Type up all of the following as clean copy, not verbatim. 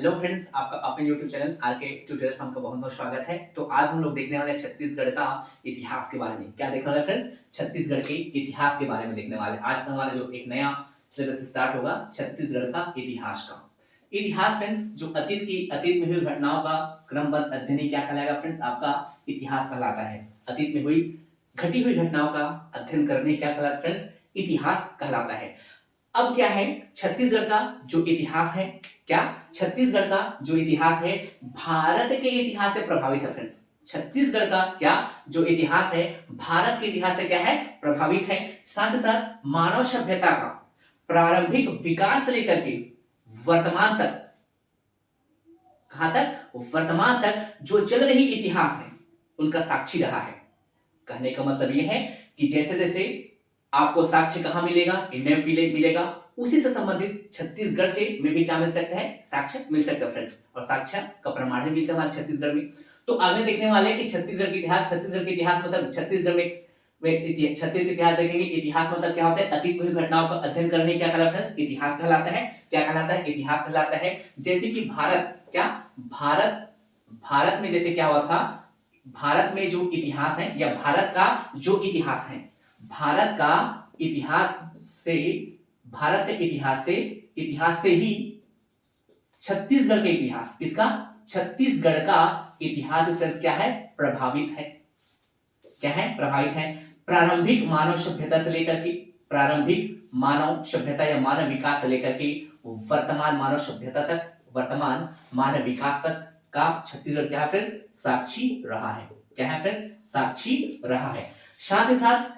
Hello friends, आपका अपने YouTube channel R K tutorials में आपका बहुत बहुत स्वागत है। तो आज हम लोग देखने वाले हैं छत्तीसगढ़ का इतिहास के बारे में। क्या देखने वाले फ्रेंड्स? छत्तीसगढ़ के इतिहास के बारे में देखने वाले। आज का हमारा जो एक नया सिलेबस स्टार्ट होगा छत्तीसगढ़ का इतिहास का। इतिहास फ्रेंड्स जो अतीत में हुई घटनाओं का क्रमबद्ध अध्ययन ही क्या कहलाएगा फ्रेंड्स? आपका इतिहास कहलाता है। अतीत में हुई घटी हुई घटनाओं का अध्ययन करने क्या कहलाता है फ्रेंड्स? इतिहास कहलाता है। अब क्या है, छत्तीसगढ़ का जो इतिहास है, क्या छत्तीसगढ़ का जो इतिहास है भारत के इतिहास से प्रभावित है फ्रेंड्स। छत्तीसगढ़ का क्या जो इतिहास है भारत के इतिहास से क्या है? प्रभावित है। साथ ही साथ मानव सभ्यता का प्रारंभिक विकास से लेकर के वर्तमान तक, कहां तक? वर्तमान तक जो चल रही इतिहास है उनका साक्षी रहा है। कहने का मतलब यह है कि जैसे जैसे आपको साक्ष्य कहां मिलेगा? इंडिया में मिलेगा। उसी से संबंधित छत्तीसगढ़ से में भी क्या मिल सकता है? साक्ष्य मिल सकता है फ्रेंड्स। और साक्ष्य का प्रमाण भी मिलता है हमारे छत्तीसगढ़ में। तो आगे देखने वाले हैं कि छत्तीसगढ़ के इतिहास मतलब छत्तीसगढ़ में छत्तीसगढ़ के इतिहास देखेंगे। इतिहास मतलब क्या होता है? अतीत में हुई घटनाओं का अध्ययन करने क्या कहलाता है फ्रेंड्स? इतिहास कहलाता है। क्या कहलाता है? इतिहास कहलाता है। जैसे कि भारत में जैसे क्या हुआ था, भारत में जो इतिहास है या भारत का जो इतिहास है, भारत का इतिहास से इतिहास से ही छत्तीसगढ़ का इतिहास, किसका? छत्तीसगढ़ का इतिहास फ्रेंड्स क्या है? प्रभावित है। क्या है? प्रभावित है। प्रारंभिक मानव सभ्यता से लेकर के, प्रारंभिक मानव सभ्यता या मानव विकास से लेकर के वर्तमान मानव सभ्यता तक, वर्तमान मानव विकास तक का छत्तीसगढ़ क्या है फ्रेंड्स? साक्षी रहा है। क्या है फ्रेंड्स? साक्षी रहा है। साथ ही साथ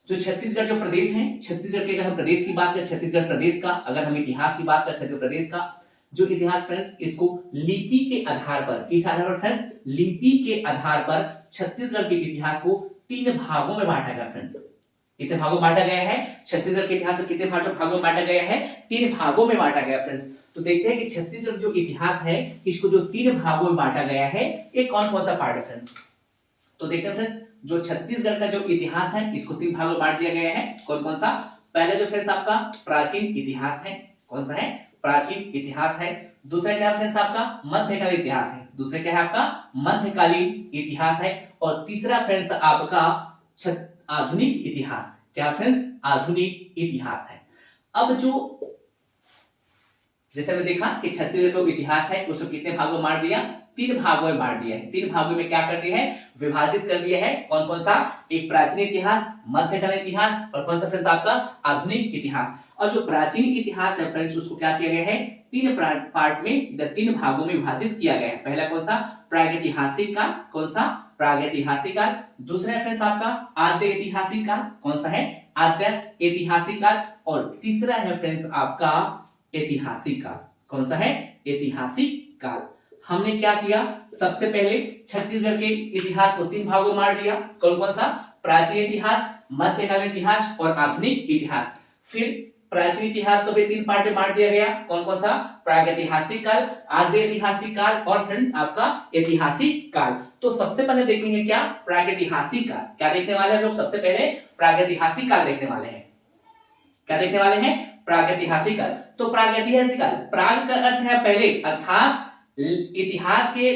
जो छत्तीसगढ़ जो प्रदेश है, छत्तीसगढ़ के अगर हम प्रदेश की बात करें, छत्तीसगढ़ प्रदेश का अगर हम इतिहास की बात करें, छत्तीसगढ़ प्रदेश का जो इतिहास फ्रेंड्स, इसको लिपि के आधार पर, किस आधार पर फ्रेंड्स? लिपि के आधार पर छत्तीसगढ़ के इतिहास को 3 भागों में बांटा गया फ्रेंड्स। कितने भागों में बांटा गया है? छत्तीसगढ़ के इतिहास को कितने भागों में बांटा गया है? 3 भागों में बांटा गया फ्रेंड्स। तो देखते हैं कि छत्तीसगढ़ जो इतिहास है इसको जो 3 भागों में बांटा गया है, ये कौन कौन सा पार्ट है फ्रेंड्स? तो देखते हैं फ्रेंड्स, जो छत्तीसगढ़ का जो इतिहास है इसको 3 भागों में बांट दिया गया है। कौन कौन सा? पहले जो फ्रेंड्स आपका प्राचीन इतिहास है, कौन सा है? प्राचीन इतिहास है। दूसरा क्या है फ्रेंड्स? आपका मध्यकालीन इतिहास है। दूसरा क्या है आपका? मध्यकालीन इतिहास है। और तीसरा फ्रेंड्स आपका आधुनिक इतिहास। क्या फ्रेंड्स? आधुनिक इतिहास है। अब जो जैसे हमने देखा कि छत्तीसगढ़ का इतिहास है उसको कितने भागों में बांट दिया? 3 भागों में बांट दिया है। 3 भागों में क्या कर दिया है? विभाजित कर दिया है। कौन कौन सा? एक प्राचीन इतिहास, मध्यकालीन इतिहास और कौन सा फ्रेंड्स आपका? आधुनिक इतिहास। और जो प्राचीन इतिहास है फ्रेंड्स उसको क्या किया गया है? 3 पार्ट में, 3 भागों में विभाजित किया गया है। पहला कौन सा? प्रागैतिहासिक काल। कौन सा? प्रागैतिहासिक काल। दूसरा है फ्रेंड्स आपका आद्य ऐतिहासिक काल। कौन सा है? आद्य ऐतिहासिक काल। और तीसरा है फ्रेंड्स आपका ऐतिहासिक काल। कौन सा है? ऐतिहासिक काल। हमने क्या किया? सबसे पहले छत्तीसगढ़ के इतिहास को 3 भागों में बांट दिया। कौन कौन सा? प्राचीन इतिहास, मध्यकालीन इतिहास और आधुनिक इतिहास। फिर प्राचीन इतिहास को भी 3 पार्ट में बांट दिया गया। कौन कौन सा? प्रागैतिहासिक काल, आद्य ऐतिहासिक काल और फ्रेंड्स आपका ऐतिहासिक काल। तो सबसे पहले देखेंगे क्या? प्रागैतिहासिक काल। क्या देखने वाले हैं लोग? सबसे पहले प्रागैतिहासिक काल देखने वाले हैं। क्या देखने वाले हैं? प्रागैतिहासिक काल। तो प्रागैतिहासिक काल, प्राग का अर्थ है पहले, अर्थात इतिहास के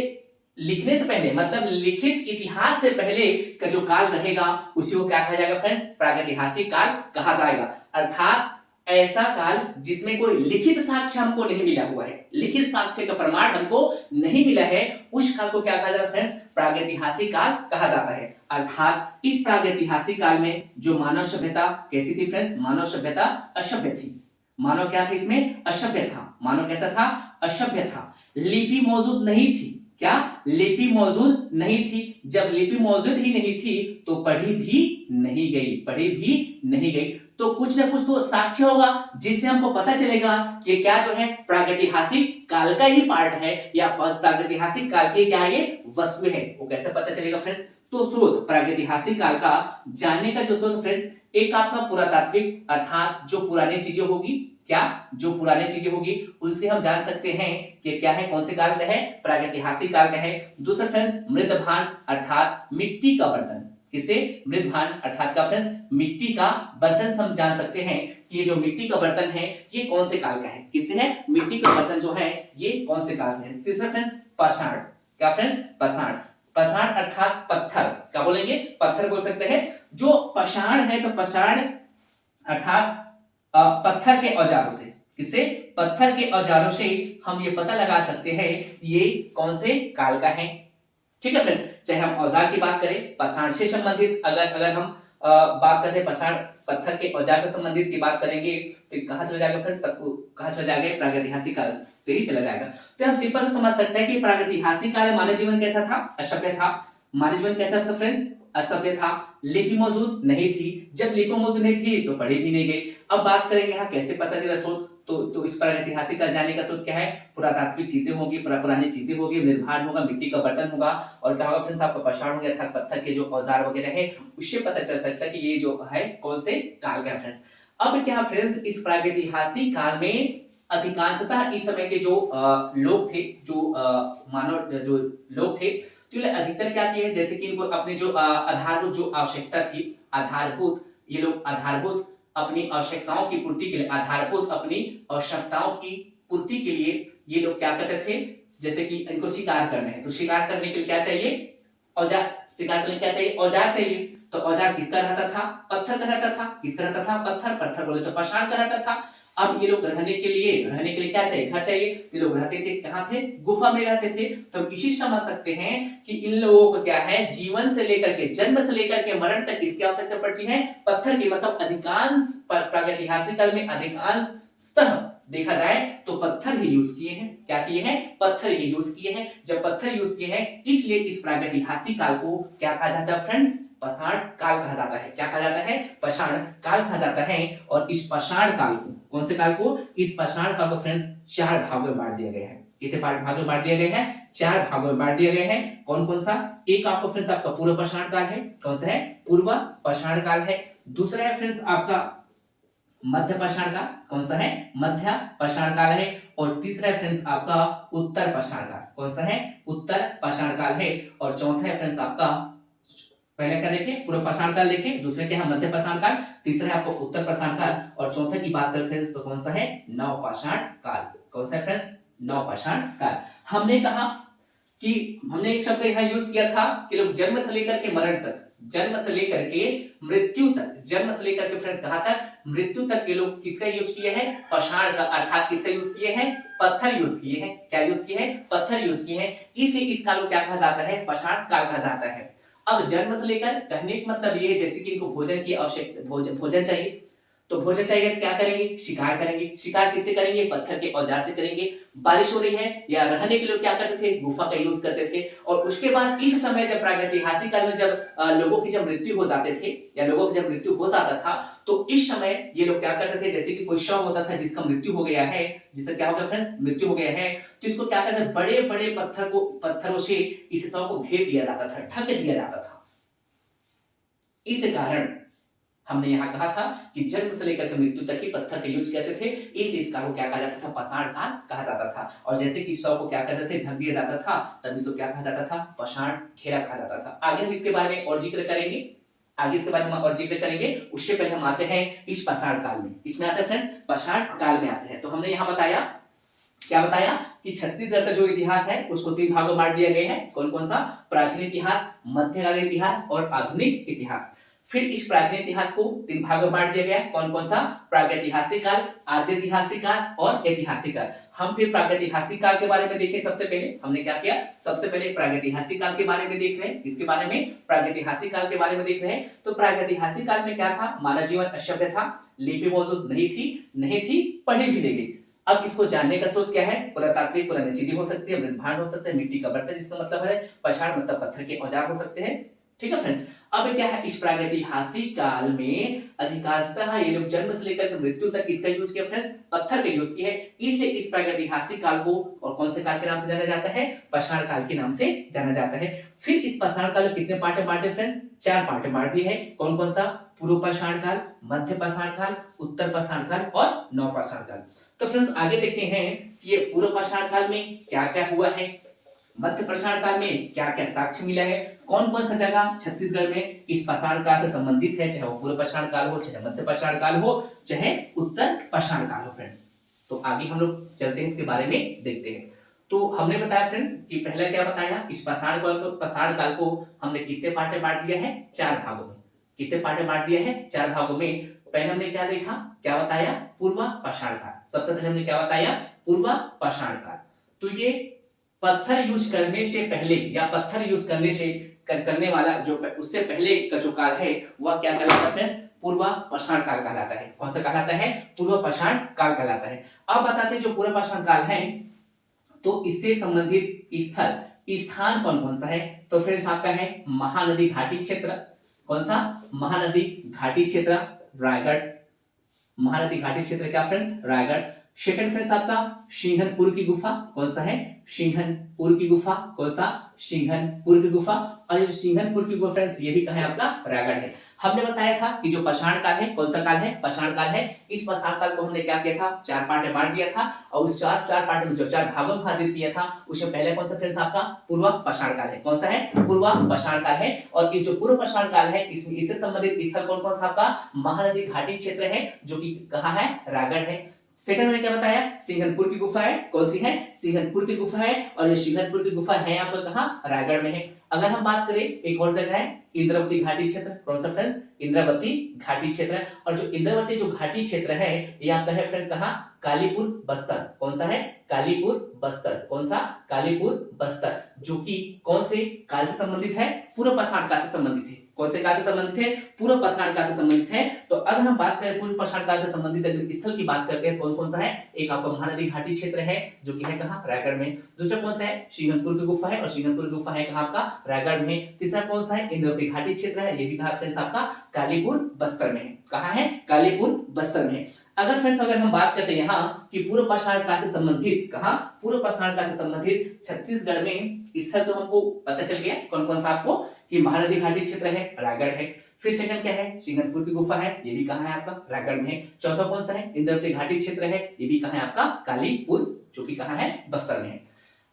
लिखने से पहले, मतलब लिखित इतिहास से पहले का जो काल रहेगा उसी को क्या कहा जाएगा फ्रेंड्स? प्रागैतिहासिक काल कहा जाएगा। अर्थात ऐसा काल जिसमें कोई लिखित साक्ष्य हमको नहीं मिला हुआ है, लिखित साक्ष्य का प्रमाण हमको नहीं मिला है, उस काल को क्या कहा जाता है फ्रेंड्स? प्रागैतिहासिक काल कहा जाता है। अर्थात इस प्रागैतिहासिक काल में जो मानव सभ्यता कैसी थी फ्रेंड्स? मानव सभ्यता असभ्य थी। मानव क्या था? इसमें असभ्य था। मानव कैसा था? असभ्य था। लिपि मौजूद नहीं थी। क्या? लिपि मौजूद नहीं थी। जब लिपि मौजूद ही नहीं थी तो पढ़ी भी नहीं गई। तो कुछ ना कुछ तो साक्ष्य होगा जिससे हमको पता चलेगा कि क्या जो है प्रागैतिहासिक काल का ही पार्ट है या प्रागैतिहासिक काल की क्या है? ये वस्तु है। वो कैसे पता चलेगा फ्रेंड्स? तो स्रोत, प्रागैतिहासिक काल का जानने का जो स्रोत फ्रेंड्स, एक आपका पुरातात्विक, अर्थात जो पुरानी चीजें होगी, क्या? जो पुरानी चीजें होगी उनसे हम जान सकते हैं कि क्या है, कौन से काल का है? प्रागैतिहासिक काल का है। दूसरा फ्रेंड्स मृद भांड, अर्थात मिट्टी का बर्तन। किसे? मृदभान अर्थात का फ्रेंड्स मिट्टी का बर्तन हम जान सकते हैं कि ये जो मिट्टी का बर्तन है ये कौन से काल का है? किससे है? मिट्टी का बर्तन जो है ये कौन से काल से है? तीसरा फ्रेंड्स पाषाण। क्या फ्रेंड्स? पाषाण। पाषाण अर्थात पत्थर। क्या बोलेंगे? पत्थर बोल सकते हैं। जो पाषाण है तो पाषाण अर्थात पत्थर के औजारों से। किससे? पत्थर के औजारों से हम ये पता लगा सकते हैं ये कौन से काल का है। ठीक है फ्रेंड्स, चाहे हम औजार की बात करें, पाषाण से संबंधित अगर हम बात करते हैं, पाषाण पत्थर के औजार से संबंधित की बात करेंगे तो कहां चला जाएगा फ्रेंड्स? कहां चला जाएगा? प्रागैतिहासिक काल से ही चला जाएगा। तो हम सिंपल से समझ सकते हैं कि प्रागैतिहासिक काल में मानव जीवन कैसा था? असभ्य था। मानव जीवन कैसा था फ्रेंड्स? असभ्य था। लिपि मौजूद नहीं थी। जब लिपि मौजूद नहीं थी तो पढ़ी भी नहीं गई। अब बात करेंगे यहाँ कैसे पता चला स्रोत, तो इस प्रागैतिहासिक काल जाने का स्रोत क्या है? पुरातात्विक चीजें होगी, पुरानी चीजें होगी, निर्माण होगा, मिट्टी का बर्तन होगा और क्या होगा फ्रेंड्स? आपका पाषाण हो गया था, पत्थर के जो औजार वगैरह है उससे पता चल सकता है कि ये जो है कौन से काल का है फ्रेंड्स। अब क्या फ्रेंड्स, इस प्रागैतिहासिक काल में अधिकांशतः इस समय के जो लोग थे, जो मानव जो लोग थे, तो अधिकतर क्या किए, जैसे कि इनको अपनी जो आधारभूत जो आवश्यकता थी, आधारभूत ये लोग आधारभूत अपनी आवश्यकताओं की पूर्ति के लिए, आधारभूत अपनी आवश्यकताओं की पूर्ति के लिए ये लोग क्या करते थे? जैसे कि इनको शिकार करना है तो शिकार करने के लिए क्या चाहिए? औजार। शिकार करने क्या चाहिए? औजार चाहिए। तो औजार किसका रहता था? पत्थर का रहता था। किसका रहता था? पत्थर। पत्थर बोले तो पाषाण का रहता था। अब ये लोग रहने के लिए क्या चाहिए? घर चाहिए। ये लोग रहते थे कहां थे? गुफा में रहते थे। तो इसी समझ सकते हैं कि इन लोगों को क्या है, जीवन से लेकर के, जन्म से लेकर के मरण तक किसकी आवश्यकता पड़ती है? पत्थर की। मतलब अधिकांश प्रागैतिहासिक काल में अधिकांश देखा जाए तो पत्थर ही यूज किए हैं। क्या किए हैं? पत्थर ही यूज किए हैं। जब पत्थर यूज किए हैं इसलिए इस प्रागैतिहासिक काल को क्या कहा जाता है फ्रेंड्स? पाषाण काल कहा जाता है। क्या कहा जाता है? पाषाण काल कहा जाता है। और इस पाषाण काल को, कौन से काल को? इस पाषाण काल को फ्रेंड्स 4 भागों में बांट दिया गया है। कितने भागों में बांट दिया गया है? 4 भागों में बांट दिया गया है। कौन कौन सा? एक आपको फ्रेंड्स आपका पूर्व पाषाण काल है। कौन सा है? पूर्व पाषाण काल है। दूसरा है फ्रेंड्स आपका मध्य पाषाण काल। कौन सा है? मध्य पाषाण काल है। और तीसरा है फ्रेंड्स आपका उत्तर पाषाण काल। कौन सा है? उत्तर पाषाण काल है। और चौथा है फ्रेंड्स आपका, पहले क्या देखे? पूर्व पाषाण काल देखे, दूसरे क्या है? मध्य पाषाण काल, तीसरा है आपको उत्तर पाषाण काल और चौथे की बात करें फ्रेंड्स तो कौन सा है? नव पाषाण काल। कौन सा है फ्रेंड्स? नव पाषाण काल। हमने कहा कि हमने एक शब्द यहाँ यूज किया था कि लोग जन्म से लेकर के मरण तक, जन्म से लेकर के मृत्यु तक, जन्म से लेकर के फ्रेंड्स कहां तक? मृत्यु तक के लोग किसका यूज किए हैं? पाषाण का अर्थात किसका यूज किए हैं? पत्थर यूज किए हैं। क्या यूज किए हैं? पत्थर यूज किए हैं। इसलिए इस काल को क्या कहा जाता है? पाषाण काल कहा जाता है। अब जन्म से लेकर, कहने का मतलब ये है जैसे कि इनको भोजन की आवश्यकता, भोजन चाहिए, तो भोजन चाहिए क्या करेंगे? शिकार करेंगे। शिकार किससे करेंगे? पत्थर के औजार से करेंगे। बारिश हो रही है या रहने के लिए क्या करते थे? गुफा का यूज करते थे। और उसके बाद इस समय जब प्रागैतिहासिक काल में जब लोगों की जब मृत्यु हो जाते थे या लोगों की जब मृत्यु हो जाता था तो इस समय ये लोग क्या करते थे? जैसे कि कोई शव होता था जिसका मृत्यु हो गया है, जिसका क्या हो गया फ्रेंड्स? मृत्यु हो गया है, तो इसको क्या करते थे? बड़े बड़े पत्थरों से इस शव को घेर दिया जाता था, ढक दिया जाता था। इस कारण हमने यहाँ कहा था कि जन्म से लेकर के मृत्यु तक ही पत्थर का यूज करते थे। इस काल को क्या कहा जाता था? पाषाण काल कहा जाता था। और जैसे कि शव को क्या करते थे? ढक दिया जाता था, तब इसको क्या कहा जाता था? पाषाण घेरा कहा जाता था। आगे हम इसके बारे में और जिक्र करेंगे, आगे इसके बारे में और जिक्र करेंगे। उससे पहले हम आते हैं इस पाषाण काल में। इसमें आते हैं फ्रेंड्स पाषाण काल में आते हैं। तो हमने यहाँ बताया, क्या बताया कि छत्तीसगढ़ का जो इतिहास है उसको 3 भागों में बांट दिया गया है। कौन कौन सा? प्राचीन इतिहास, मध्यकालीन इतिहास और आधुनिक इतिहास। फिर इस प्राचीन इतिहास को 3 भागों में बांट दिया गया। कौन कौन सा? प्रागैतिहासिक काल, आद्य ऐतिहासिक काल और ऐतिहासिक काल। हम फिर प्रागैतिहासिक काल के बारे में देखें। सबसे पहले हमने क्या किया? सबसे पहले प्रागैतिहासिक काल के बारे में देख रहे हैं। इसके बारे में प्रागैतिहासिक काल के बारे में देख रहे हैं। तो प्रागैतिहासिक काल में क्या था? मानव जीवन असभ्य था, लिपि मौजूद नहीं थी, पढ़ी भी नहीं गई। अब इसको जानने का स्रोत क्या है? पुरातात्विक पुरानी चीजें हो सकती है, मृदभांड हो सकते हैं, मिट्टी का बर्तन जिसका मतलब है पाषाण मतलब पत्थर के औजार हो सकते हैं। ठीक है फ्रेंड्स, अब क्या है? इस प्रागैतिहासिक काल में अधिकांशतः ये लोग जन्म से लेकर मृत्यु तक किसका यूज किया फ्रेंड्स? पत्थर का यूज किया है। इसलिए इस प्रागैतिहासिक काल को और कौन से काल के नाम से जाना जाता है? पाषाण काल के नाम से जाना जाता है। फिर इस पाषाण काल में कितने पार्ट में बांटे फ्रेंड्स? 4 पार्ट में बांट दिए है। कौन कौन सा? पूर्व पाषाण काल, मध्य पाषाण काल, उत्तर पाषाण काल और नव पाषाण काल। तो फ्रेंड्स आगे देखते हैं कि ये पूर्व पाषाण काल में क्या क्या हुआ है, मध्य पाषाण काल में क्या क्या साक्ष्य मिला है, कौन कौन सा जगह छत्तीसगढ़ में इस पाषाण काल से संबंधित है, चाहे वो पूर्व पाषाण काल हो, चाहे मध्य पाषाण काल हो, चाहे उत्तर पाषाण काल हो फ्रेंड्स। तो आगे हम लोग चलते हैं, इसके बारे में देखते हैं। तो हमने बताया फ्रेंड्स कि पहला क्या बताया, इस पाषाण काल को हमने कितने पार्ट में बांट दिया है, 4 भागों में। कितने पार्ट में बांट दिया है, 4 भागों में। पहले हमने क्या देखा, क्या बताया, पूर्व पाषाण काल। सबसे पहले हमने क्या बताया, पूर्व पाषाण काल। तो ये पत्थर यूज करने से पहले या पत्थर यूज करने से करने वाला जो उससे पहले का जो काल है वह क्या कहलाता है फ्रेंड्स, पूर्व पाषाण काल कहलाता है। कौन सा कहलाता है, पूर्व पाषाण काल कहलाता है। अब बताते हैं जो पूर्व पाषाण काल है तो इससे संबंधित स्थान कौन कौन सा है। तो फ्रेंड्स आपका है महानदी घाटी क्षेत्र। कौन सा, महानदी घाटी क्षेत्र, रायगढ़। महानदी घाटी क्षेत्र क्या फ्रेंड्स, रायगढ़। सेकंड फ्रेंड्स आपका सिंघनपुर की गुफा। कौन सा है, सिंघनपुर की गुफा। कौन सा, सिंघनपुर की गुफा। और ये सिंघनपुर की गुफा फ्रेंड्स ये भी कहां है, आपका रायगढ़ है। हमने बताया था कि जो पाषाण काल है, कौन सा काल है, पाषाण काल है। इस पाषाण काल को हमने क्या किया था, 4 पार्ट में बांट दिया था और उस चार पार्ट में जो 4 भागों में विभाजित किया था उसमें पहले कौन सा फ्रेंड्स आपका पूर्व पाषाण काल है। कौन सा है, पूर्व पाषाण काल है। और इस जो पूर्व पाषाण काल है इससे संबंधित स्थल कौन कौन सा आपका महानदी घाटी क्षेत्र है जो कि कहां है, रायगढ़ है। सेकंड मैंने क्या बताया, सिंघनपुर की गुफा है। कौन सी है, सिंघनपुर की गुफा है। और ये सिंघनपुर की गुफा है आपका कहां, रायगढ़ में है। अगर हम बात करें एक और जगह है इंद्रावती घाटी क्षेत्र। कौन सा फ्रेंड्स, इंद्रावती घाटी क्षेत्र। और जो इंद्रावती जो घाटी क्षेत्र है ये आपका है फ्रेंड्स कहां, कालीपुर बस्तर। कौन सा है, कालीपुर बस्तर। कौन सा, कालीपुर बस्तर। जो कि कौन से काल से संबंधित है, पूर्व पाषाण काल से संबंधित है। कौन से काल से संबंधित है, पूर्व पाषाण काल से संबंधित है। तो अगर हम बात करें पूर्व पाषाण काल से संबंधित अगर स्थल की बात करते हैं कौन कौन सा है, एक आपका महानदी घाटी क्षेत्र है जो कि है कहां, रायगढ़ में। दूसरा कौन सा है, सिंघनपुर की गुफा है और सिंघनपुर की गुफा है कहां आपका, रायगढ़ में। तीसरा कौन सा है, इंद्रावती घाटी क्षेत्र है, ये भी कहां फ्रेंड्स आपका कालीपुर बस्तर में है। कहां है, कालीपुर बस्तर में। अगर फ्रेंड्स अगर हम बात करते हैं यहाँ कि पूर्व पाषाण काल से संबंधित कहां, पूर्व पाषाण काल से संबंधित छत्तीसगढ़ में स्थल तो हमको पता चल गया कौन कौन सा आपको, कि महानदी घाटी क्षेत्र है, रायगढ़ है। फिर सेकंड क्या है, सिंघनपुर की गुफा है, ये भी कहां है आपका, रायगढ़ में है। चौथा कौन सा है, इंद्रावती घाटी क्षेत्र है, ये भी कहां है आपका, कालीपुर, जो कि कहां है, बस्तर में है।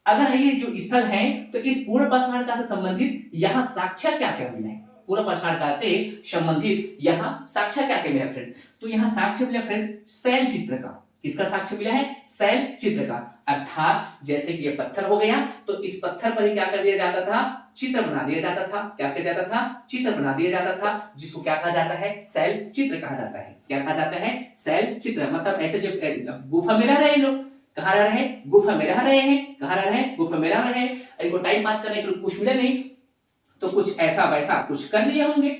अगर ये जो स्थल है तो इस पूर्व पाषाण काल से संबंधित यहाँ साक्ष्य क्या क्या मिला है, पूर्व पाषाण काल से संबंधित यहाँ साक्ष्य क्या क्या मिला है फ्रेंड्स। तो यहाँ साक्ष्य मिला फ्रेंड्स शैल चित्र का। किसका साक्ष्य मिला है, शैल चित्र का। अर्थात जैसे कि ये पत्थर हो गया तो इस पत्थर पर ही क्या कर दिया जाता था, चित्र बना दिया जाता था। क्या किया जाता था, चित्र बना दिया जाता था, जिसको क्या कहा जाता है, शैल चित्र कहा जाता है। क्या कहा जाता है, शैल चित्र। मतलब ऐसे जब गुफा में रह रहे लोग, कहाँ रह रहे हैं, गुफा में रह रहे हैं। कहाँ रह रहे हैं, गुफा में रह रहे हैं। इनको टाइम पास करने के लिए कुछ मिला नहीं तो कुछ ऐसा वैसा कुछ कर दिए होंगे,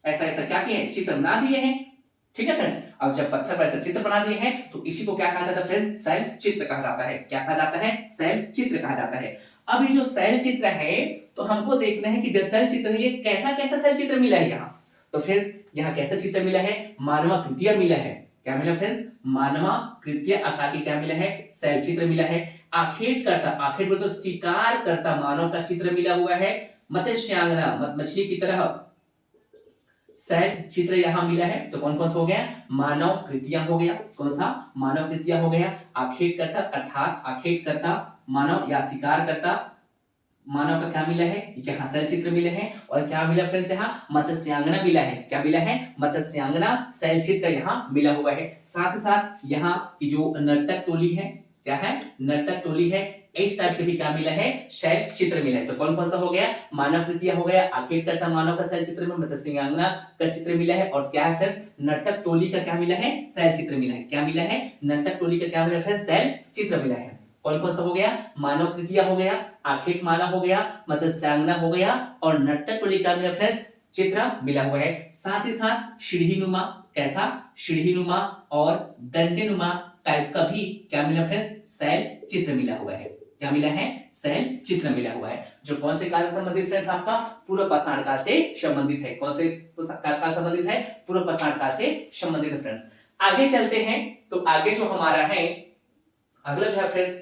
ऐसा ऐसा क्या किए, चित्र बना दिए हैं। ठीक है फ्रेंड्स। अब जब पत्थर पर ऐसा चित्र बना दिए हैं तो इसी को क्या कहा जाता है फ्रेंड्स, शैल चित्र कहा जाता है। क्या कहा जाता है, शैल चित्र कहा जाता है। अब ये जो शैल चित्र है तो हमको देखना है कि जो शैल चित्र है ये कैसा कैसा शैल चित्र मिला है यहाँ। तो फ्रेंड्स यहाँ कैसा चित्र मिला है, मानवाकृतियां मिला है। क्या मिला फ्रेंड्स, मानवाकृतियां आकार की क्या मिला है, शैल चित्र मिला है। आखेट करता, आखेट बोलते तो शिकार करता मानव का चित्र मिला हुआ है। मत्स्यांगना मछली की तरह शैल चित्र यहाँ मिला है। तो कौन कौन सा हो गया, मानव कृतियां हो गया। कौन सा, मानव कृतियां हो गया। आखेट करता अर्थात आखेट करता मानव या शिकार करता मानव का क्या मिला है, यहाँ शैल चित्र मिले हैं। और क्या मिला फ्रेंड्स, यहाँ मत्स्यांगना मिला है। क्या मिला है, मत्स्यांगना शैल चित्र यहाँ मिला हुआ है। साथ ही साथ यहाँ की जो नर्तक टोली है, क्या है, नर्तक टोली है, इस टाइप के भी क्या मिला है, शैल चित्र मिला है। तो कौन कौन सा हो गया, मानव कृतियां हो गया, आखेट करता मानव का शैल चित्र में मत्स्यांगना का चित्र मिला है। और क्या है फ्रेंड्स, नर्तक टोली का क्या मिला है, शैल चित्र मिला है। क्या मिला है, नर्तक टोली का क्या मिला है फ्रेंड्स, शैल चित्र मिला है। कौन कौन सा हो गया, मानव कृतियां हो गया, आखेट मानव हो गया, मत्स्यांगना हो गया और नर्तक टोली का मिला फ्रेंड्स चित्र मिला हुआ है। साथ ही साथ सीढ़ीनुमा, कैसा, सीढ़ीनुमा और दंडेनुमा टाइप का भी क्या मिला फ्रेंड्स, शैल चित्र मिला हुआ है। क्या मिला है, शैल चित्र मिला हुआ है। जो कौन से काल से संबंधित फ्रेंड्स, आपका पूर्व पाषाण काल से संबंधित है। कौन से काल से संबंधित है, पूर्व पाषाण काल से संबंधित है फ्रेंड्स। आगे चलते हैं तो आगे जो हमारा है अगला जो है फ्रेंड्स,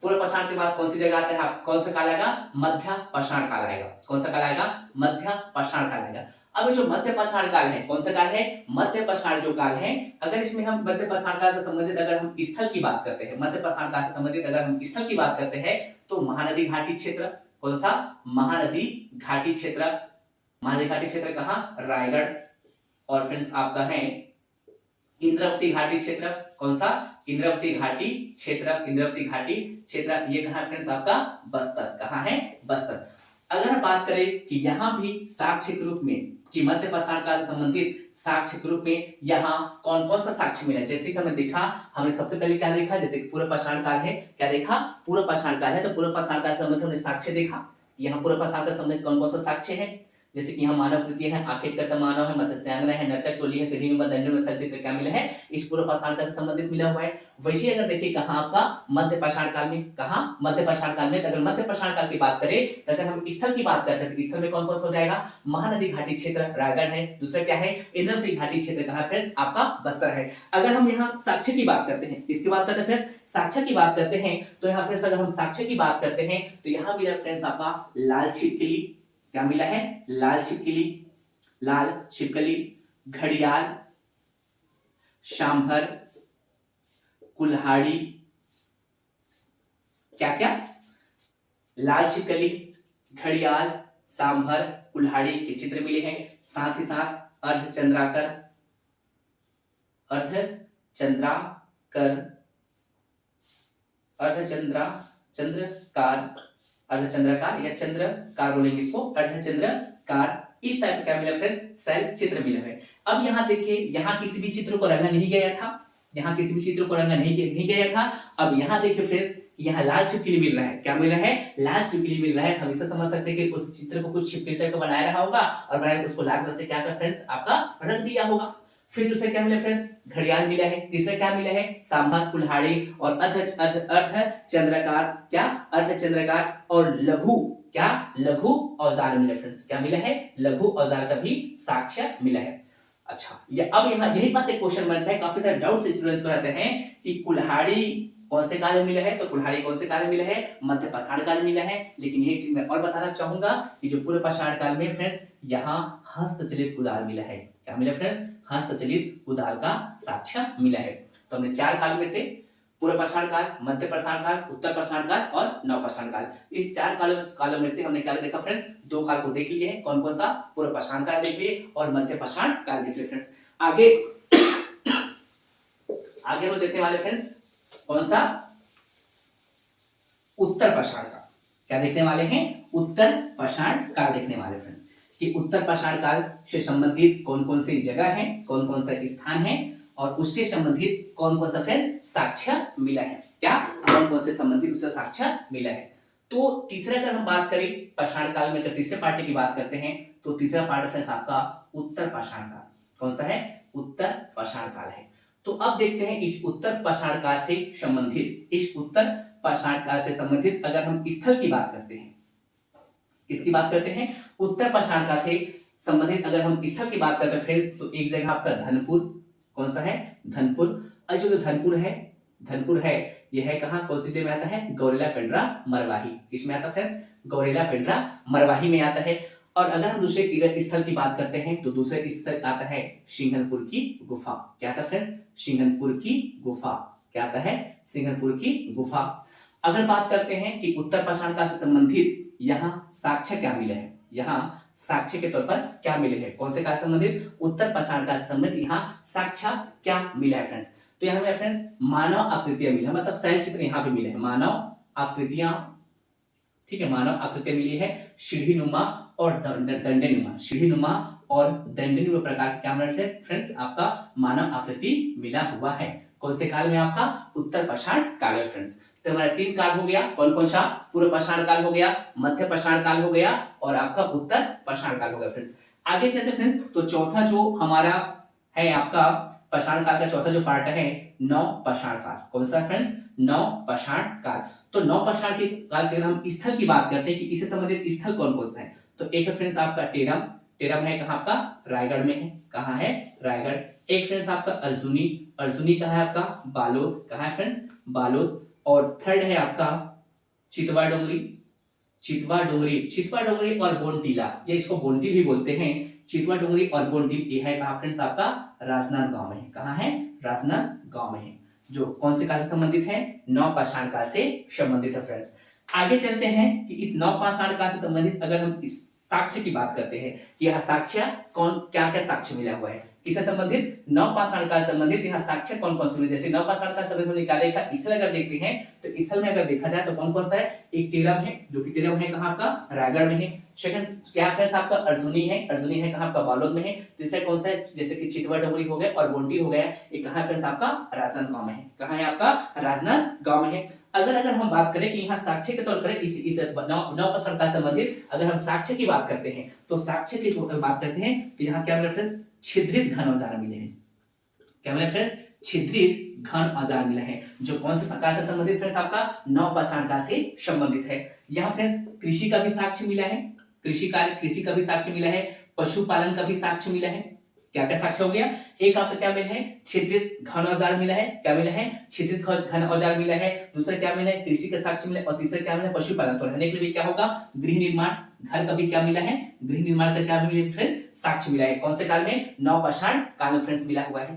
पूर्व पाषाण के बाद कौन सी जगह आता है, कौन सा काल आएगा, मध्य पाषाण काल आएगा। कौन सा काल आएगा, मध्य पाषाण काल आएगा। अब जो मध्य पाषाण काल है, कौन सा काल है, मध्य पाषाण जो काल है, अगर इसमें हम मध्य पाषाण काल से संबंधित अगर हम स्थल की बात करते हैं, मध्य पाषाण काल से संबंधित अगर हम स्थल की बात करते हैं तो महानदी घाटी क्षेत्र। कौन सा? महानदी घाटी क्षेत्र। महानदी घाटी क्षेत्र कहाँ? रायगढ़। और फ्रेंड्स आपका है इंद्रावती घाटी क्षेत्र। कौन सा? इंद्रावती घाटी क्षेत्र। इंद्रावती घाटी क्षेत्र ये कहाँ है फ्रेंड्स? आपका बस्तर। कहाँ है? बस्तर। अगर बात करें कि यहाँ भी साक्ष्य के रूप में कि मध्य पाषाण काल से संबंधित साक्ष्य के रूप में यहाँ कौन कौन सा साक्ष्य मिला, जैसे कि हमने देखा, हमने सबसे पहले क्या देखा, जैसे पूर्व पाषाण काल है, क्या देखा? पूर्व पाषाण काल है, तो पूर्व पाषाण काल से संबंधित हमने साक्ष्य देखा। यहाँ पूर्व पाषाण काल से संबंधित कौन कौन सा साक्ष्य है, जैसे कि यहाँ मानव कृति है, आखेट करता मानव है, मत्स्यांगना है, नर्तक टोली है, सीढ़ी में दंड में सचित्र क्या मिला है? इस पूर्व पाषाण काल से संबंधित मिला हुआ है। वैसे अगर देखिए कहाँ आपका मध्य पाषाण काल में, कहाँ? मध्य पाषाण काल में। अगर मध्य पाषाण काल की बात करें तो अगर हम स्थल की बात करते हैं तो स्थल में कौन कौन सा हो जाएगा? महानदी घाटी क्षेत्र रायगढ़ है, दूसरा क्या है? इंद्रावती घाटी क्षेत्र कहाँ फ्रेंड्स? आपका बस्तर है। अगर हम यहाँ साक्ष्य की बात करते हैं, किसकी बात करते हैं फ्रेंड्स? साक्ष्य की बात करते हैं, तो यहाँ फ्रेंड्स अगर हम साक्ष्य की बात करते हैं तो यहाँ मिला फ्रेंड्स आपका लाल छिपकली। क्या मिला है? लाल छिपकली। लाल छिपकली, घड़ियाल, सांभर, कुल्हाड़ी, क्या क्या? लाल छिपकली, घड़ियाल, सांभर, कुल्हाड़ी के चित्र मिले हैं। साथ ही साथ अर्धचंद्राकर, अर्धचंद्राकर, अर्धचंद्राकार या चंद्रकार बोलेंगे इसको, अर्धचंद्राकार। इस टाइप का क्या मिला फ्रेंड्स? शैल चित्र मिला है। अब यहाँ देखिए, यहाँ किसी भी चित्र को रंगा नहीं गया था, यहाँ किसी भी चित्र को रंगा नहीं गया था। अब यहाँ देखिए फ्रेंड्स, यहाँ लाल छिपकली मिल रहा है। क्या मिल रहा है? लाल छिपकली मिल रहा है। हम इसे समझ सकते हैं कि उस चित्र को कुछ छिपकली टाइप का बनाया रहा होगा और बनाया उसको लाल कलर से क्या कर फ्रेंड्स आपका रंग दिया होगा। फिर दूसरा क्या मिला फ्रेंड्स? घड़ियाल मिला है। तीसरा क्या मिला है? सांभर, कुल्हाड़ी और अर्धचंद्राकार, क्या? अर्धचंद्राकार और लघु, क्या? लघु औजार मिला फ्रेंड्स। क्या मिला है? लघु औजार का भी साक्ष्य मिला है। अच्छा, ये अब यहाँ यही पास एक क्वेश्चन बनता है, काफी सारे डाउट्स स्टूडेंट्स को रहते हैं कि कुल्हाड़ी कौन से काल में मिला है, तो कुल्हाड़ी कौन से काल में मिला है? मध्य पाषाण काल में मिला है। लेकिन यही चीज मैं और बताना चाहूंगा कि जो पूर्व पाषाण काल में फ्रेंड्स यहाँ हस्तचलित कुदाल मिला है। क्या मिला फ्रेंड्स? हस्तचलित कुदाल का साक्ष्य मिला है। तो हमने 4 काल में से पूर्व पाषाण काल, मध्य पाषाण काल, उत्तर पाषाण काल और नव पाषाण काल, इस 4 कालों में से हमने क्या देखा फ्रेंड्स? 2 काल को देख लिए हैं। कौन कौन सा? पूर्व पाषाण काल देख लिए और मध्य पाषाण काल देख लिए फ्रेंड्स। आगे आगे हम देखने वाले फ्रेंड्स कौन सा? उत्तर पाषाण काल। क्या देखने वाले हैं? उत्तर पाषाण काल देखने वाले फ्रेंड्स कि उत्तर पाषाण काल से संबंधित कौन कौन सी जगह है, कौन कौन सा स्थान है और उससे संबंधित कौन कौन सा फ्रेंड्स साक्ष्य मिला है। क्या? कौन कौन से संबंधित उससे साक्ष्य मिला है। तो तीसरा अगर हम बात करें पाषाण काल में, अगर तीसरे पार्ट की बात करते हैं तो तीसरा पार्ट फ्रेंड्स आपका उत्तर पाषाण काल। कौन सा है? उत्तर पाषाण काल है। तो अब देखते हैं इस उत्तर पाषाण काल से संबंधित, इस उत्तर पाषाण काल से संबंधित अगर हम स्थल की बात करते हैं, किसकी बात करते हैं? उत्तर पाषाण काल से संबंधित अगर हम स्थल की बात करते हैं फ्रेंड्स, तो एक जगह आपका धनपुर। कौन सा है? धनपुर। और जो धनपुर है यह है कहाँ? कौन सी जिले में आता है? गौरेला पेंड्रा मरवाही। किसमें आता है फ्रेंड्स? गौरेला पेंड्रा मरवाही में आता है। और अगर हम दूसरे स्थल की बात करते हैं तो दूसरे स्थल आता है सिंघनपुर की गुफा। क्या आता है फ्रेंड्स? सिंघनपुर की गुफा। क्या आता है? सिंघनपुर की गुफा। अगर बात करते हैं कि उत्तर पाषाण काल से संबंधित यहाँ साक्ष्य क्या मिले हैं, यहाँ साक्ष्य के तौर पर क्या मिले हैं, कौन से काल से संबंधित? उत्तर पाषाण काल से संबंधित यहाँ साक्ष्य क्या मिला है फ्रेंड्स? तो यहाँ मिला फ्रेंड्स मानव आकृतियां मिला, मतलब शैल चित्र यहाँ पे मिले हैं, मानव आकृतियां। ठीक है, मानव आकृतियां मिली है, सीढ़ी नुमा और दंडे नुमा, सीढ़ी नुमा और दंडे नुमा प्रकार क्या मिला है फ्रेंड्स? आपका मानव आकृति मिला हुआ है। कौन से काल में? आपका उत्तर पाषाण काल में फ्रेंड्स। तो हमारा 3 काल हो गया। कौन कौन सा? पूर्व पाषाण काल हो गया, मध्य पाषाण काल हो गया और आपका उत्तर पाषाण काल हो गया फ्रेंड्स। आगे चलते फ्रेंड्स, तो चौथा जो हमारा है आपका पाषाण काल का चौथा जो पार्ट है नव पाषाण काल। कौन सा फ्रेंड्स? नव पाषाण काल। तो नव पाषाण के काल के हम स्थल की बात करते हैं कि इससे संबंधित स्थल कौन कौन सा है, तो एक फ्रेंड्स आपका टेरम। टेरम है कहाँ आपका? रायगढ़ में है। कहाँ है? रायगढ़। एक फ्रेंड्स आपका अर्जुनी। अर्जुनी कहाँ है आपका? बालोद। कहाँ है फ्रेंड्स? बालोद। और थर्ड है आपका चितवा डोंगरी। चितवा डोंगरी और बोनटीला, ये इसको बोनटी भी बोलते हैं। चितवा डोंगरी और बोनटी ये है कहाँ फ्रेंड्स? आपका राजनांदगांव में है। कहाँ है? राजनांदगांव में है। जो कौन से काल से संबंधित है? नव पाषाण काल से संबंधित है फ्रेंड्स। आगे चलते हैं कि इस नवपाषाण काल से संबंधित अगर हम इस साक्ष्य की बात करते हैं कि यह साक्ष्य कौन क्या क्या साक्ष्य मिला हुआ है, किससे संबंधित, नवपाषाण काल संबंधित यहाँ साक्ष्य कौन कौन से मिले। जैसे नवपाषाण काल संबंधित हमने क्या देखा, स्थल अगर देखते हैं तो स्थल में अगर देखा जाए तो कौन कौन सा है, एक टेरम है, जो कि टेरम है कहाँ आपका, रायगढ़ में है। सेकंड क्या फ्रेंड्स आपका अर्जुनी है, अर्जुनी है कहाँ आपका, बालोद में है। तीसरा कौन सा है, जैसे कि चितवा डमरी हो गया और गोंटी हो गया, ये कहाँ फ्रेंड्स आपका, राजनांदगांव में है। कहाँ है आपका, राजनांदगांव में है। अगर हम बात करें कि यहाँ साक्ष्य के तौर पर इस नवपाषाण काल संबंधित अगर हम साक्ष्य की बात करते हैं तो साक्ष्य की बात करते हैं तो यहाँ क्या मिला फ्रेंड्स, छिद्रित घन औजार मिले हैं। क्या मिला फ्रेंड्स, छिद्रित घन औजार मिला है, जो कौन से काल से संबंधित फ्रेंड्स आपका, नवपाषाण काल से संबंधित है। यहाँ फ्रेंड्स कृषि का भी साक्ष्य मिला है, कृषि का भी साक्ष्य मिला है, पशुपालन का भी साक्ष्य मिला है। क्या क्या साक्ष्य हो गया, एक आपका क्या मिला है, छिद्रित घन औजार मिला है, क्या मिला है, छिद्रित घन औजार मिला है। दूसरा क्या मिला है, कृषि का साक्ष्य मिला है। और तीसरा क्या मिला है, पशुपालन। तो रहने के लिए क्या होगा, गृह निर्माण, घर का भी क्या मिला है, गृह निर्माण का क्या मिला फ्रेंड्स, साक्ष्य मिला है। कौन से काल में, नवपाषाण काल में फ्रेंड्स मिला हुआ है।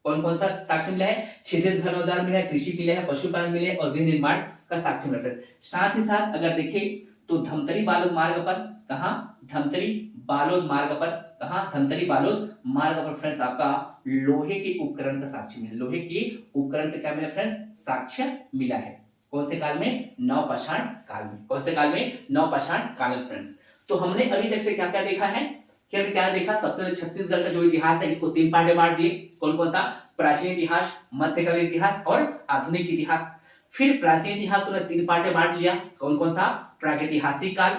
कौन कौन सा साक्ष्य मिला है, छिद्रित घन औजार मिला है, कृषि मिला है, पशुपालन मिले और गृह निर्माण का साक्ष्य मिला फ्रेंड्स। साथ ही साथ अगर देखें तो धमतरी बालोद मार्ग पर, कहां, धमतरी बालोद मार्ग पर, कहां, धमतरी बालोद मार्ग पर फ्रेंड्स आपका लोहे के उपकरण का साक्ष्य मिला, लोहे के उपकरण का क्या मिला फ्रेंड्स, साक्ष्य मिला है। कौन से काल में, नवपाषाण काल में। कौन से काल में, नवपाषाण काल में फ्रेंड्स। तो हमने अभी तक से क्या क्या देखा है, क्या देखा, सबसे पहले छत्तीसगढ़ का जो इतिहास है इसको 3 पार्ट में बांट दिए। कौन कौन सा, प्राचीन इतिहास, मध्यकालीन इतिहास और आधुनिक इतिहास। फिर प्राचीन इतिहास को 3 पार्ट में बांट लिया। कौन कौन सा, प्रागैतिहासिक काल,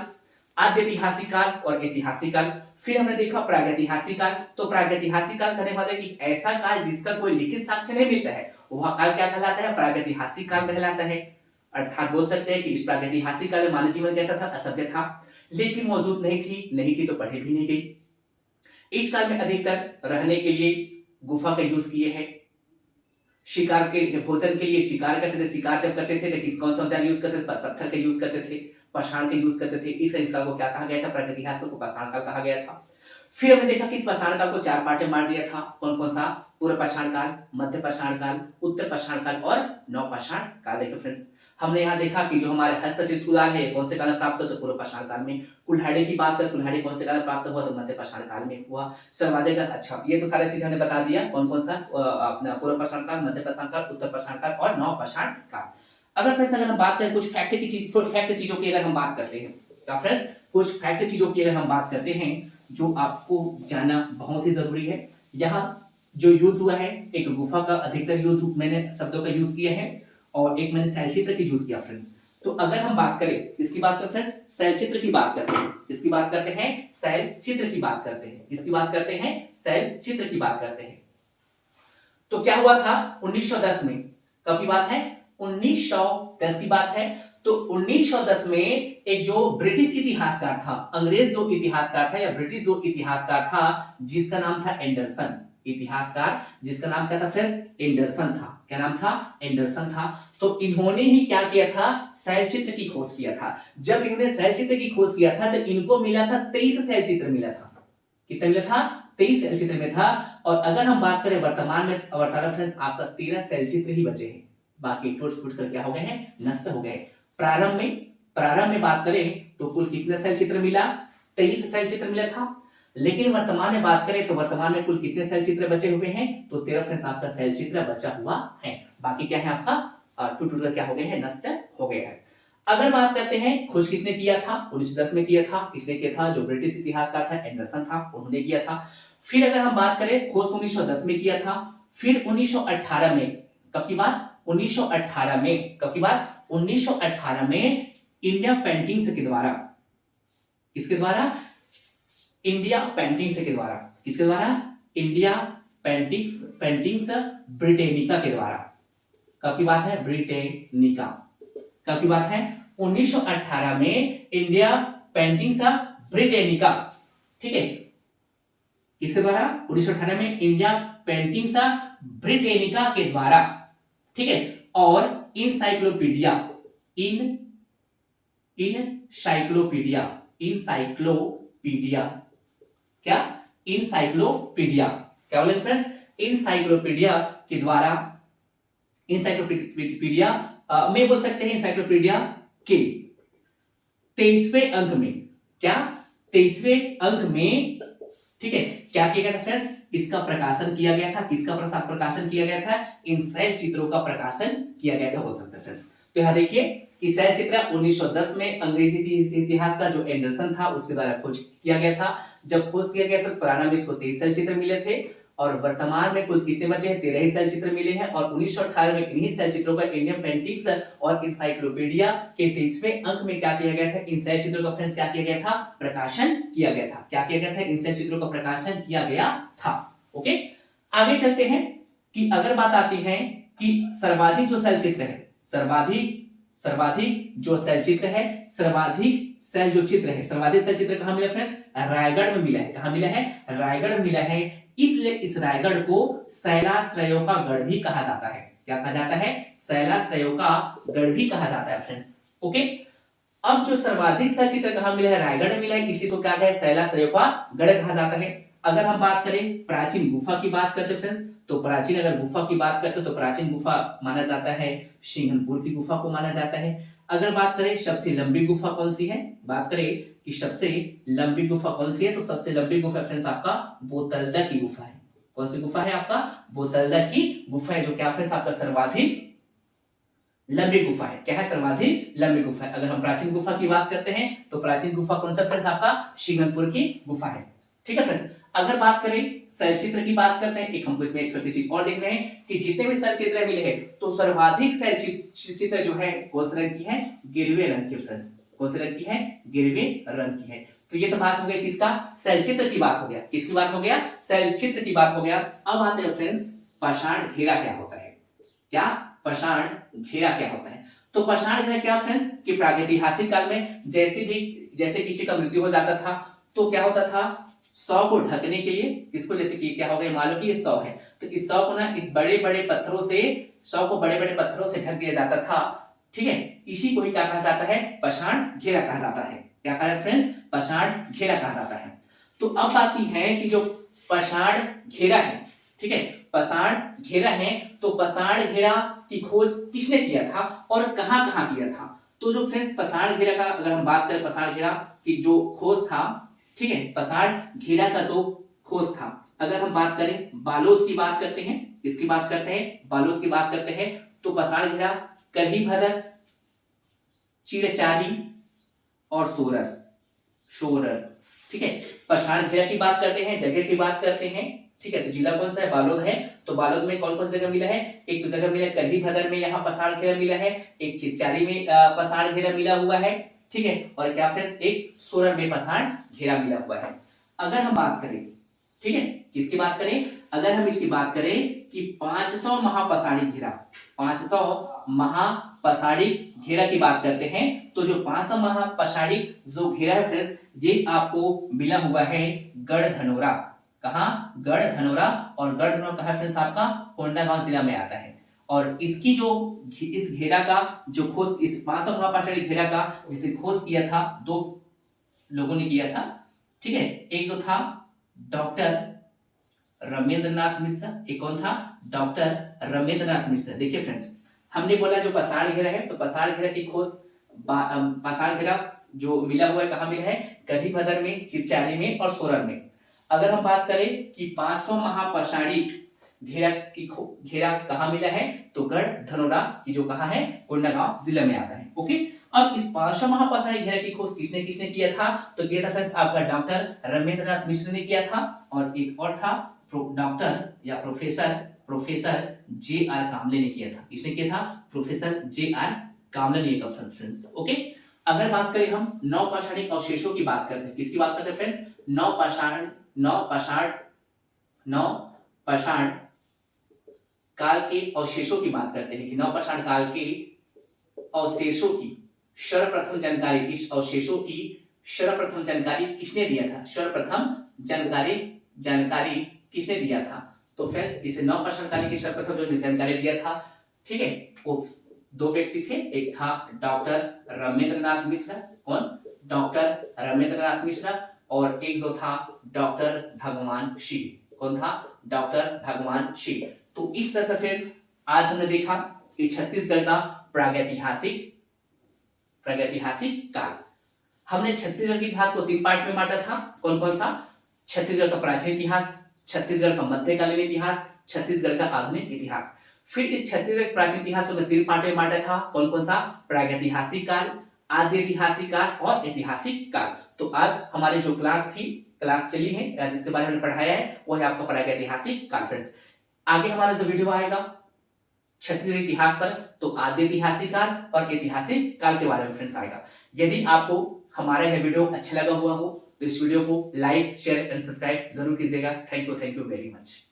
आद्यैतिहासिक काल और ऐतिहासिक काल। फिर हमने देखा प्रागैतिहासिक काल। तो प्रागैतिहासिक काल कहने वाले कि ऐसा काल जिसका कोई लिखित साक्ष्य नहीं मिलता है, वह काल क्या कहलाता है, प्रागैतिहासिक काल कहलाता है। अर्थात बोल सकते हैं कि इस प्रागैतिहासिक काल में मानव जीवन कैसा था, असभ्य था, लिपि मौजूद नहीं थी तो पढ़ी भी नहीं गई। इस काल में अधिकतर रहने के लिए गुफा का यूज किए हैं, शिकार के भोजन के लिए शिकार करते थे, शिकार जब करते थे तो कौन सा औजार यूज करते थे, पत्थर का यूज करते थे, पाषाण का यूज करते थे। इस काल को क्या कहा गया था, प्रागैतिहासिक काल को पाषाण काल कहा गया था। फिर हमने देखा कि इस पाषाण काल को 4 पार्ट में बांट दिया था। कौन कौन सा, पूर्व पाषाण काल, मध्य पाषाण काल, उत्तर पाषाण काल और नवपाषाण काल। देखो फ्रेंड्स हमने यहाँ देखा कि जो हमारे हस्तशिल्प औजार है कौन से काल में प्राप्त हुआ, तो पूर्व पाषाण काल में। कुल्हाड़ी की बात करें, कुल्हाड़ी कौन से काल में प्राप्त हुआ, तो मध्य पाषाण काल में हुआ। सर्वाधिक अच्छा, ये तो सारी चीज हमने बता दिया, कौन कौन सा अपना पूर्व पाषाण काल, मध्य पाषाण काल, उत्तर पाषाण काल और नवपाषाण काल। अगर फ्रेंड्स अगर हम बात करें कुछ फैक्ट चीजों की अगर हम बात करते हैं, तो फ्रेंड्स कुछ फैक्ट चीजों की अगर हम बात करते हैं जो आपको जानना बहुत ही जरूरी है। यहाँ जो यूज हुआ है, एक गुफा का अधिकतर यूज मैंने शब्दों का यूज किया है और एक मैंने शैलचित्र की यूज किया फ्रेंड्स। तो अगर हम बात करें किसकी बात करें फ्रेंड्स, शैलचित्र की बात करते हैं। किसकी बात करते हैं, शैलचित्र की बात करते हैं। किसकी बात करते हैं, शैलचित्र की बात करते हैं। तो क्या हुआ था 1910 में, कब की बात है, 1910 की बात है। तो 1910 में एक जो ब्रिटिश इतिहासकार था, अंग्रेज जो इतिहासकार था या ब्रिटिश जो इतिहासकार था जिसका नाम था एंडरसन, इतिहासकार जिसका नाम क्या था फ्रेंड्स, एंडरसन था। क्या नाम था, एंडरसन था। तो इन्होंने ही क्या किया था, शैलचित्र की खोज किया था। जब इन्होंने शैलचित्र की खोज किया था तो इनको मिला था 23 शैलचित्र मिला था। कितना मिला था, 23 शैलचित्र में था। और अगर हम बात करें वर्तमान में, वर्तमान फ्रेंड्स आपका 13 शैलचित्र ही बचे हैं, बाकी टूट फूट कर क्या हो गए हैं, नष्ट हो गए। प्रारंभ में बात करें तो कुल कितने शैलचित्र मिला, 23 शैलचित्र मिला था। लेकिन वर्तमान में बात करें तो वर्तमान में कुल कितने शैलचित्र बचे हुए हैं, तो 13 फ्रेंड्स आपका शैलचित्र बचा हुआ है। बाकी क्या है आपका टूट कर क्या हो गए हैं, नष्ट हो गए हैं। अगर बात करते हैं खोज किसने किया था, 1910 में किया था। किसने किया था, जो ब्रिटिश इतिहासकार था एंडरसन था, उन्होंने किया था। फिर अगर हम बात करें खोज 1910 में किया था। फिर 1918 में, कब की बात, 1918 में, कब की बात, 1918 में इंडिया पेंटिंग्स के द्वारा, किसके द्वारा, इंडिया पेंटिंग्स के द्वारा, किसके द्वारा, इंडिया पेंटिंग्स ब्रिटेनिका के द्वारा। कब की बात है, ब्रिटेनिका, कब की बात है, 1918 में इंडिया पेंटिंग्स ब्रिटेनिका, ठीक है, किसके द्वारा, 1918 में इंडिया पेंटिंग्स ब्रिटेनिका के द्वारा, ठीक है। और इंसाइक्लोपीडिया, इंसाइक्लोपीडिया, क्या, इंसाइक्लोपीडिया, क्या बोले फ्रेंड्स, इंसाइक्लोपीडिया के द्वारा, इंसाइक्लोपीडिया में बोल सकते हैं, इंसाइक्लोपीडिया के 23वें अंक में, क्या 23वें अंक में, ठीक है, क्या किया गया था फ्रेंड्स, इसका प्रकाशन किया गया था। किसका प्रकाशन किया गया था? इन शैल चित्रों का प्रकाशन किया गया था, बोल सकते हैं फ्रेंड्स। तो यहाँ देखिए कि शैल चित्र 1910 में अंग्रेजी इतिहास का जो एंडरसन था उसके द्वारा खोज किया गया था। जब खोज किया गया तो पुराना में इसको 23 शैल चित्र मिले थे और वर्तमान में कुल कितने बचे हैं? 13 ही शैल चित्र मिले हैं। और 1918 में इन्हीं शैल चित्रों का इंडियन पेंटिक्स और इंसाइक्लोपीडिया के 23वें अंक में क्या किया गया था? इन शैल चित्रों का फ्रेंड्स क्या किया गया था? प्रकाशन किया गया था। क्या किया गया था? इन शैल चित्रों का प्रकाशन किया गया था। ओके, आगे चलते हैं कि अगर बात आती है कि सर्वाधिक जो शैल चित्र है, सर्वाधिक जो शैल चित्र है, सर्वाधिक शैल जो चित्र है, सर्वाधिक शैल चित्र कहां मिला फ्रेंड्स? रायगढ़ में मिला है। कहां मिला है? रायगढ़ में मिला है। इसलिए इस रायगढ़ को शैलाश्रयों का गढ़ भी कहा जाता है। क्या कहा जाता है? शैलाश्रयों का गढ़ भी कहा जाता है फ्रेंड्स। ओके, अब जो सर्वाधिक शैल चित्र कहां मिला है? रायगढ़ में मिला है। इस चीज को क्या कहा है? शैलाश्रयों का गढ़ कहा जाता है। अगर हम बात करें प्राचीन गुफा की बात करते फ्रेंड्स, तो प्राचीन अगर गुफा की बात करते तो प्राचीन गुफा माना जाता है सिंहनपुर की गुफा को माना जाता है। अगर बात करें सबसे लंबी गुफा कौन सी है, बात करें कि सबसे लंबी गुफा कौन सी है, तो सबसे लंबी गुफा फ्रेंड्स आपका बोतलदा की गुफा है। कौन सी गुफा है? आपका बोतलदा की गुफा है, जो क्या फ्रेंड्स आपका सर्वाधिक लंबी गुफा है। क्या है? सर्वाधिक लंबी गुफा है। अगर हम प्राचीन गुफा की बात करते हैं तो प्राचीन गुफा कौन सा फ्रेंड्स? आपका सिंहनपुर की गुफा है। ठीक है फ्रेंड्स, अगर बात करें शैल चित्र की बात करते हैं, एक हमको इसमें एक चीज और देखना है कि जितने भी शैल चित्र मिले हैं तो सर्वाधिक शैल चित्र जो है कौन से रंग की है? गिरवे रंग की फ्रेंड्स। कौन से रंग की है? गिरवे रंग की है। तो ये तो बात हो गई किसका? शैल चित्र की बात हो गया। किसकी बात हो गया? शैल चित्र की बात हो गया। अब आते हैं फ्रेंड्स पाषाण घेरा क्या होता है। क्या पाषाण घेरा क्या होता है? तो पाषाण घेरा क्या फ्रेंड्स कि प्रागैतिहासिक काल में जैसे किसी का मृत्यु हो जाता था तो क्या होता था? शव को ढकने के लिए, इसको जैसे कि क्या हो गया, मान लो कि ये शव है तो इस शव को ना इस बड़े बड़े पत्थरों से, शव को बड़े बड़े पत्थरों से ढक दिया जाता था। ठीक है, इसी को ही क्या कहा जाता है? पाषाण घेरा कहा जाता है। क्या कहा है फ्रेंड्स? पाषाण घेरा कहा जाता है। तो अब आती है कि जो पाषाण घेरा है, ठीक है, पाषाण घेरा है, तो पाषाण घेरा की खोज किसने किया था और कहां कहां किया था? तो जो फ्रेंड्स पाषाण घेरा का अगर हम बात करें, पाषाण घेरा की जो खोज था, ठीक है, पाषाण घेरा का जो खोज था, अगर हम बात करें बालोद की बात करते हैं, इसकी बात करते हैं, बालोद की बात करते हैं, तो पाषाण घेरा करही भदर, चिरचारी और सोरर, ठीक है, पाषाण घेरा की बात करते हैं, जगह की बात करते हैं, ठीक है, तो जिला कौन सा है? बालोद है। तो बालोद में कौन कौन सी जगह मिला है? एक तो जगह मिला करही भदर में, यहाँ पाषाण घेरा मिला है, एक चिरचारी में पाषाण घेरा मिला हुआ है, ठीक है, और क्या फ्रेंड्स एक सोरर में पाषाण घेरा मिला हुआ है। अगर हम बात करें, ठीक है, किसकी बात करें? अगर हम इसकी बात करें कि 500 महापाषाणी घेरा, 500 महापाषाणी घेरा की बात करते हैं, तो जो 500 महापाषाणी जो घेरा है फ्रेंड्स, ये आपको मिला हुआ है गढ़धनोरा। कहां? गढ़धनोरा। और गढ़धनोरा कहां फ्रेंड्स? आपका कोंडागांव जिला में आता है। और इसकी जो इस घेरा का जो खोज, इस 500 महापाषाणी घेरा का जिसे खोज किया था, दो लोगों ने किया था, ठीक है, एक जो था डॉक्टर रमेंद्रनाथ मिश्र, एक कौन था? डॉक्टर रमेंद्रनाथ मिश्र। देखिए फ्रेंड्स, हमने बोला जो पाषाण घेरा है, तो पाषाण घेरा की खोज, पाषाण घेरा जो मिला हुआ है कहां मिला है? करही भदर में, चिरचारी में और सोरर में। अगर हम बात करें कि 500 महापाषाणी घेरा कहां मिला है, तो गढ़धनोरा की जो कहां है? कोंडागांव जिले में आता है। ओके, अब इस 500 महापाषाणी घेरा की खोज किसने किसने किया था? तो किया था फ्रेंड्स आपका डॉक्टर रमेंद्रनाथ मिश्र ने किया था, और एक और था डॉक्टर या प्रोफेसर जे आर कामले ने किया था। किसने किया था? प्रोफेसर जे आर कामले ने किया था फ्रेंड्स। ओके, अगर बात करें हम नौ पाषाणी अवशेषों की बात करते हैं, किसकी बात करते हैं फ्रेंड्स? नौ पाषाण काल के अवशेषों की बात करते हैं कि नौ पाषाण काल के अवशेषों की सर्वप्रथम जानकारी, इस अवशेषों की सर्वप्रथम जानकारी किसने दिया था? सर्वप्रथम जानकारी किसने दिया था? तो फ्रेंड्स इसे नौ पाषाण काल की सर्वप्रथम जो जानकारी दिया था, ठीक है, वो दो व्यक्ति थे, एक था डॉक्टर रमेंद्रनाथ मिश्र। कौन? डॉक्टर रमेंद्रनाथ मिश्र। और एक जो था डॉक्टर भगवान सिंह। कौन था? डॉक्टर भगवान सिंह। तो इस तरह से फ्रेंड्स आज हमने देखा कि छत्तीसगढ़ का प्रागैतिहासिक प्रागैतिहासिक काल। हमने छत्तीसगढ़ के इतिहास को 3 पार्ट में बांटा था। कौन कौन सा? छत्तीसगढ़ का प्राचीन इतिहास, छत्तीसगढ़ का मध्यकालीन इतिहास, छत्तीसगढ़ का आधुनिक इतिहास। फिर इस छत्तीसगढ़ के प्राचीन इतिहास को मैं 3 पार्ट में बांटा था। कौन कौन सा? प्रागैतिहासिक काल, आद्य ऐतिहासिक काल और ऐतिहासिक काल। तो आज हमारी जो क्लास चली है, जिसके बारे में पढ़ाया है, वो है आपका प्रागैतिहासिक काल। फ्रेंड्स, आगे हमारा जो वीडियो आएगा छत्तीसगढ़ इतिहास पर, तो आद्य ऐतिहासिक काल और ऐतिहासिक काल के बारे में फ्रेंड्स आएगा। यदि आपको हमारा यह वीडियो अच्छा लगा हुआ हो तो इस वीडियो को लाइक, शेयर एंड सब्सक्राइब जरूर कीजिएगा। Thank you very much.